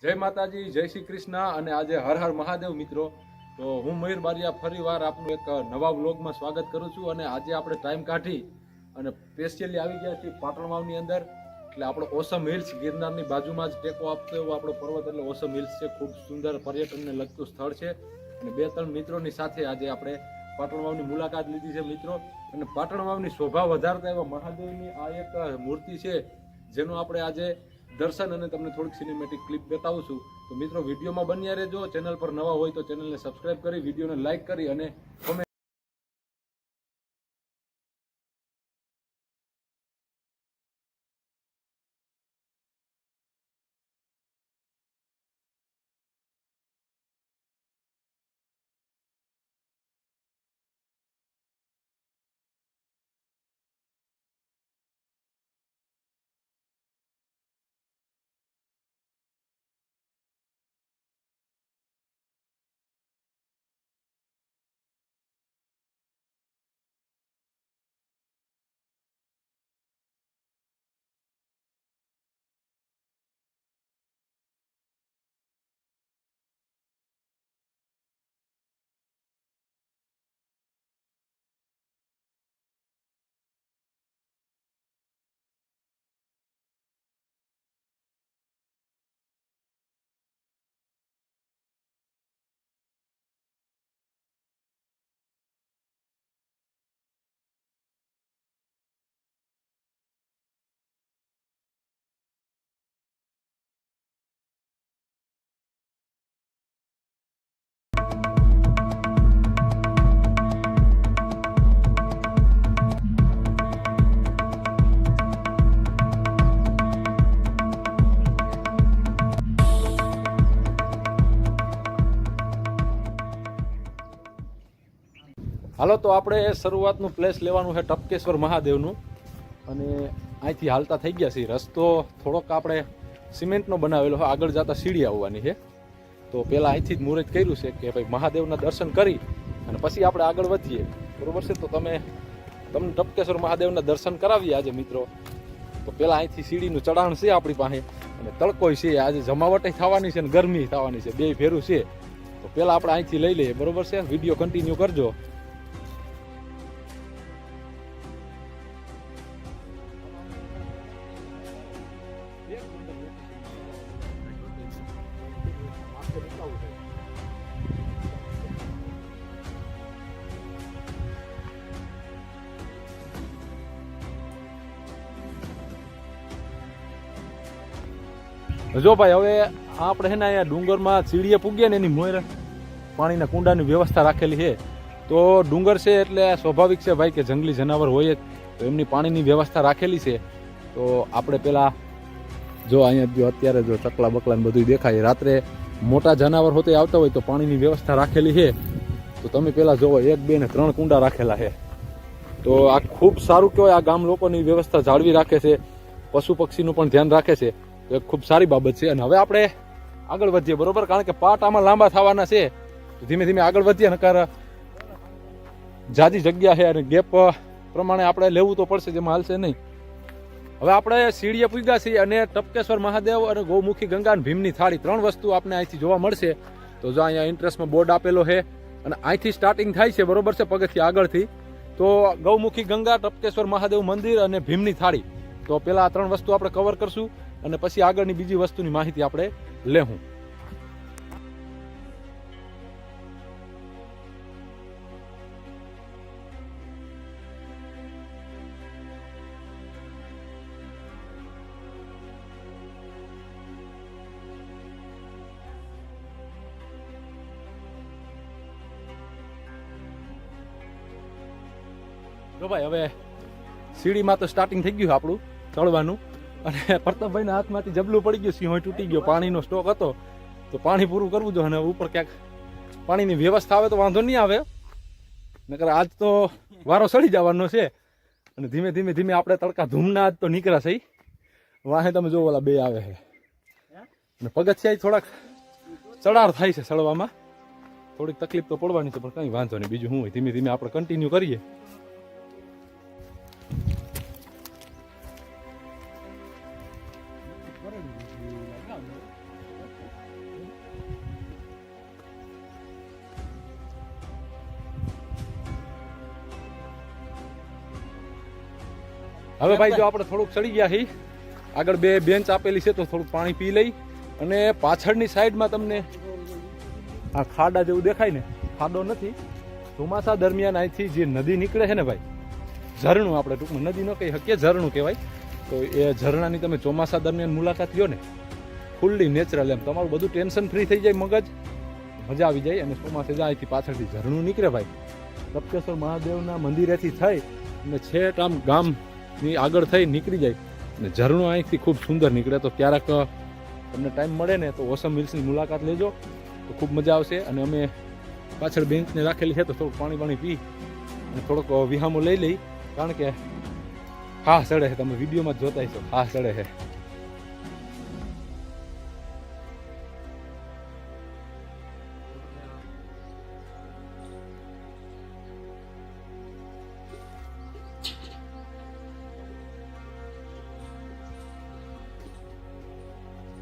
જય માતાજી, જય શ્રી કૃષ્ણ અને આજે હર હર મહાદેવ મિત્રો. તો હું મયુર બારિયા ફરીવાર આપનું એક નવા વ્લોગમાં સ્વાગત કરું છું. અને આજે આપણે ટાઈમ કાઢી અને સ્પેશિયલી આવી ગયા છીએ પાટણ વાવની અંદર. એટલે આપણો ઓસમ હિલ્સ, ગિરનારની બાજુમાં જ ટેકો આપતો એવો આપણો પર્વત એટલે ઓસમ હિલ્સ છે. ખૂબ સુંદર પર્યટનને લગતું સ્થળ છે. અને 2-3 મિત્રોની સાથે આજે આપણે પાટણ વાવની મુલાકાત લીધી છે મિત્રો. અને પાટણ વાવની શોભા વધારતા એવા મહાદેવની આ એક મૂર્તિ છે, જેનું આપણે આજે દર્શન અને તમને થોડીક સિનેમેટિક ક્લિપ બતાવું છું. તો મિત્રો વિડીયોમાં બન્યા રહેજો. ચેનલ પર નવા હોય તો ચેનલને સબસ્ક્રાઇબ કરી, વિડીયોને લાઇક કરી અને કોમેન્ટ. હાલો, તો આપણે શરૂઆતનું પ્લેસ લેવાનું છે ટપકેશ્વર મહાદેવનું. અને અહીંથી હાલતા થઈ ગયા છીએ. રસ્તો થોડોક આપણે સિમેન્ટનો બનાવેલો હોય, આગળ જતા સીડી આવવાની છે. તો પહેલાં અહીંથી જ મુહૂર્ત કર્યું છે કે ભાઈ મહાદેવના દર્શન કરી અને પછી આપણે આગળ વધીએ, બરોબર છે. તો તમને ટપકેશ્વર મહાદેવના દર્શન કરાવીએ આજે મિત્રો. તો પહેલાં અહીંથી સીડીનું ચઢાણ છે આપણી પાસે, અને તડકો છે આજે, જમાવટ થવાની છે અને ગરમી થવાની છે, બે ફેરું છે. તો પહેલાં આપણે અહીંથી લઈ લઈએ, બરોબર છે. વિડીયો કન્ટિન્યુ કરજો. જો ભાઈ, હવે આપણે છે ને અહીંયા ડુંગરમાં સીડીએ પૂગીએ ને એની મોર પાણીના કુંડાની વ્યવસ્થા રાખેલી છે. તો ડુંગર છે એટલે સ્વાભાવિક છે ભાઈ કે જંગલી જનાવર હોય જ, તો એમની પાણીની વ્યવસ્થા રાખેલી છે. તો આપણે પેલા જો અહીંયા જો અત્યારે જો ચકલા બકલા ને બધું દેખાય, રાત્રે મોટા જનાવર હોતે આવતા હોય તો પાણીની વ્યવસ્થા રાખેલી છે. તો તમે પેલા જોવો 1, 2 ને 3 કુંડા રાખેલા છે. તો આ ખૂબ સારું કહેવાય. આ ગામ લોકોની વ્યવસ્થા જાળવી રાખે છે, પશુ પક્ષીનું પણ ધ્યાન રાખે છે. તો એક ખૂબ સારી બાબત છે. અને હવે આપણે આગળ વધીએ, બરોબર, કારણ કે પાટ આમાં લાંબા થવાના છે. તો ધીમે ધીમે આગળ વધીએ, નકર જાજી જગ્યા છે અને ગેપ પ્રમાણે આપણે લેવું તો પડશે, જેમાં હાલશે નહીં. હવે આપણે સીડીએ પૂગ્યા છીએ અને ટપકેશ્વર મહાદેવ અને ગૌમુખી ગંગા અને ભીમની થાળી 3 વસ્તુ આપણે અહીંથી જોવા મળશે. તો જો અહીંયા ઇન્ટરેસ્ટમાં બોર્ડ આપેલો છે અને અહીંથી સ્ટાર્ટિંગ થાય છે, બરોબર છે, પગથિયા આગળથી. તો ગૌમુખી ગંગા, ટપકેશ્વર મહાદેવ મંદિર અને ભીમની થાળી. તો પેલા આ 3 વસ્તુ આપણે કવર કરશું અને પછી આગળની બીજી વસ્તુની માહિતી આપણે લેવું. જો ભાઈ, હવે સીડીમાં તો સ્ટાર્ટિંગ થઈ ગયું આપણું ચડવાનું. અને પ્રતાપભાઈના હાથમાંથી જબલું પડી ગયું, સિંહો તૂટી ગયો, પાણીનો સ્ટોક હતો. તો પાણી પૂરું કરવું જોઈએ. અને ઉપર ક્યાંક પાણીની વ્યવસ્થા આવે તો વાંધો નહીં આવે, નકર આજ તો વારો સડી જવાનો છે. અને ધીમે ધીમે ધીમે આપણે તડકા ધૂમના આજ તો નીકળ્યા છે. વાહે તમે જો ઓલા 2 આવે છે. અને પગથિયા થોડાક ચડાર થાય છે, ચડવામાં થોડીક તકલીફ તો પડવાની છે, પણ કંઈ વાંધો નહીં. બીજું શું હોય, ધીમે ધીમે આપણે કન્ટિન્યુ કરીએ. હવે ભાઈ જો આપણે થોડુંક ચડી ગયા છીએ, આગળ 2 બેન્ચ આપેલી છે તો થોડુંક પાણી પી લઈ. અને પાછળની સાઈડમાં તમને આ ખાડા જેવું દેખાય ને, ખાડો નથી. ચોમાસા દરમિયાન અહીંથી જે નદી નીકળે છે ને ભાઈ, ઝરણું, આપણે ટૂંકમાં નદી ન કહી શકીએ, ઝરણું કહેવાય. તો એ ઝરણાની તમે ચોમાસા દરમિયાન મુલાકાત લ્યો ને, ફૂલ્લી નેચરલ, એમ તમારું બધું ટેન્શન ફ્રી થઈ જાય, મગજ મજા આવી જાય. અને ચોમાસે જાય અહીંથી પાછળથી ઝરણું નીકળે ભાઈ, ટપકેશ્વર મહાદેવના મંદિરેથી થઈ અને છેટ આમ ગામની આગળ થઈ નીકળી જાય અને ઝરણું અહીંથી ખૂબ સુંદર નીકળે. તો ક્યારેક તમને ટાઈમ મળે ને તો ઓસમ હિલ્સની મુલાકાત લેજો, તો ખૂબ મજા આવશે. અને અમે પાછળ બેન્ચને રાખેલી છે તો થોડુંક પાણી પી અને થોડોક વિહામો લઈ લઈ, કારણ કે હા ચડે છે, તમે વિડીયોમાં જ જોતા હશો, હા ચડે છે.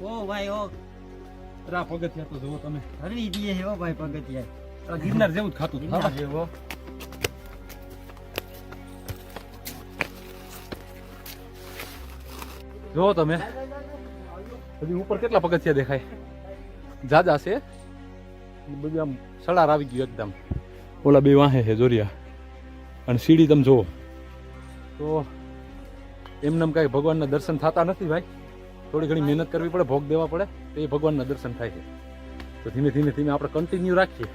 ઓ ભાઈ ઓ રા પગથિયા તો જુઓ તમે, હરવી દીએ હે ઓ ભાઈ પગથિયા, ગિરનાર જેવું જ ખાતું ગિરનાર જેવો. જો તમે હજી ઉપર કેટલા પગથિયા દેખાય, જાજા છે. બધું આમ સડાર આવી ગયું એકદમ, ઓલા 2 વાહે છે જોરિયા. અને સીડી તમે જુઓ તો એમનેમ કાંઈ ભગવાનના દર્શન થતા નથી ભાઈ, થોડી ઘણી મહેનત કરવી પડે, ભોગ દેવા પડે, તો એ ભગવાનના દર્શન થાય છે. તો ધીમે ધીમે આપણે કન્ટિન્યુ રાખીએ.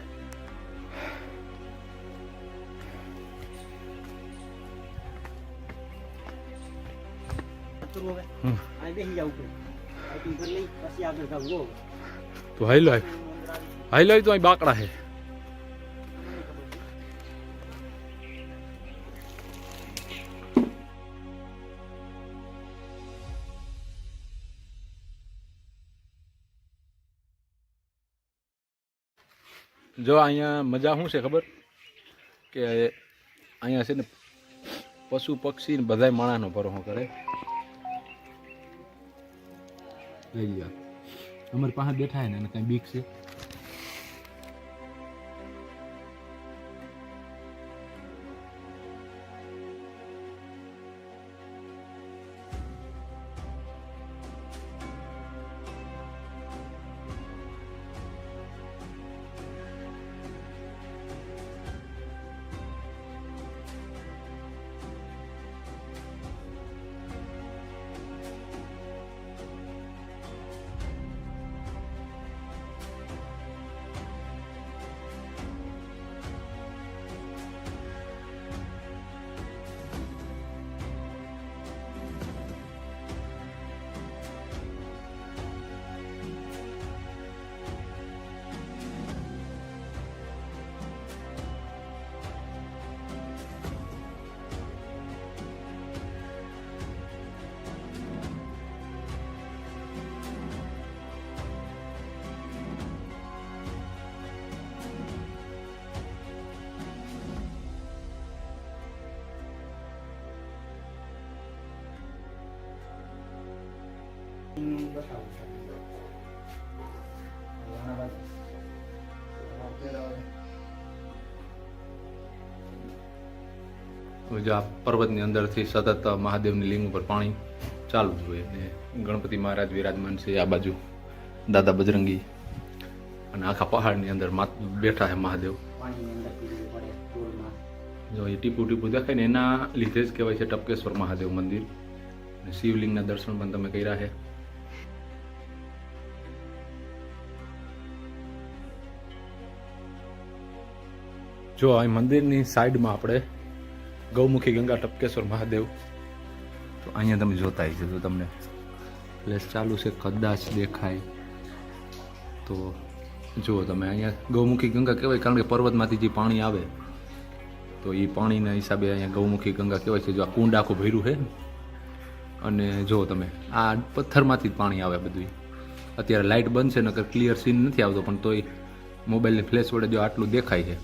તો હાઈલો તો અહીં બાકડા છે. જો અહીંયા મજા શું છે ખબર, કે અહીંયા છે ને પશુ પક્ષી ને બધાય માણાનો ભરોસો કરે. લઈ લ્યો, અમારી પાસે બેઠા ને એને કઈ બીક છે? જો આ પર્વતની અંદરથી સતત મહાદેવની લિંગ ઉપર પાણી ચાલુ જ હોય અને ગણપતિ મહારાજ વિરાજમાન છે આ બાજુ, દાદા બજરંગી, અને આખા પહાડની અંદર બેઠા છે મહાદેવ. જો એ ટીપુ ટીપુ દેખાય ને એના લીધે જ કહેવાય છે ટપકેશ્વર મહાદેવ મંદિર. અને શિવલિંગના દર્શન પણ તમે કર્યા છે. જો આ મંદિરની સાઈડમાં આપણે ગૌમુખી ગંગા ટપકેશ્વર મહાદેવ, તો અહીંયા તમે જોતા હશો, જો તમને પ્લેસ ચાલુ છે કદાચ દેખાય તો જુઓ તમે. અહીંયા ગૌમુખી ગંગા કહેવાય કારણ કે પર્વતમાંથી જે પાણી આવે તો એ પાણીના હિસાબે અહીંયા ગૌમુખી ગંગા કહેવાય છે. જો આ કુંડ આખું ભર્યું છે અને જુઓ તમે આ પથ્થરમાંથી જ પાણી આવે બધું. અત્યારે લાઇટ બંધ છે નકર ક્લિયર સીન નથી આવતો, પણ તોય મોબાઈલની ફ્લેશ વડે જો આટલું દેખાય છે.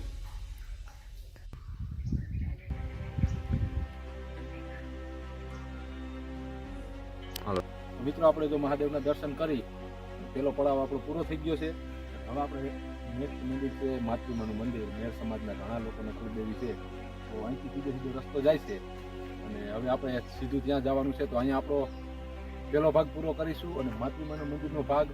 મિત્રો આપણે જો મહાદેવના દર્શન કરી, પેલો પડાવ આપણો પૂરો થઈ ગયો છે. હવે આપણે નેક્સ્ટ મંદિર છે માતૃમાનું મંદિર. મેર સમાજના ઘણા લોકોને કુળદેવી છે, તો અહીંથી સીધો રસ્તો જાય છે અને હવે આપણે સીધું ત્યાં જવાનું છે. તો અહીંયા આપણો પહેલો ભાગ પૂરો કરીશું અને માતૃમાના મંદિરનો ભાગ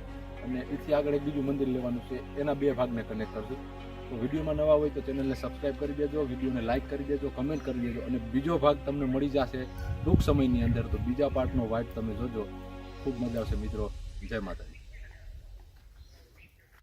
અને એથી આગળ એક બીજું મંદિર લેવાનું છે, એના 2 ભાગને કનેક્ટ કરશું. તો વિડીયોમાં નવા હોય તો ચેનલને સબસ્ક્રાઇબ કરી દેજો, વિડીયોને લાઇક કરી દેજો, કમેન્ટ કરી દેજો અને બીજો ભાગ તમને મળી જશે ટૂંક સમયની અંદર. તો બીજા પાર્ટનો વાઇટ તમે જોજો, ખૂબ મજા આવશે મિત્રો. જય માતાજી.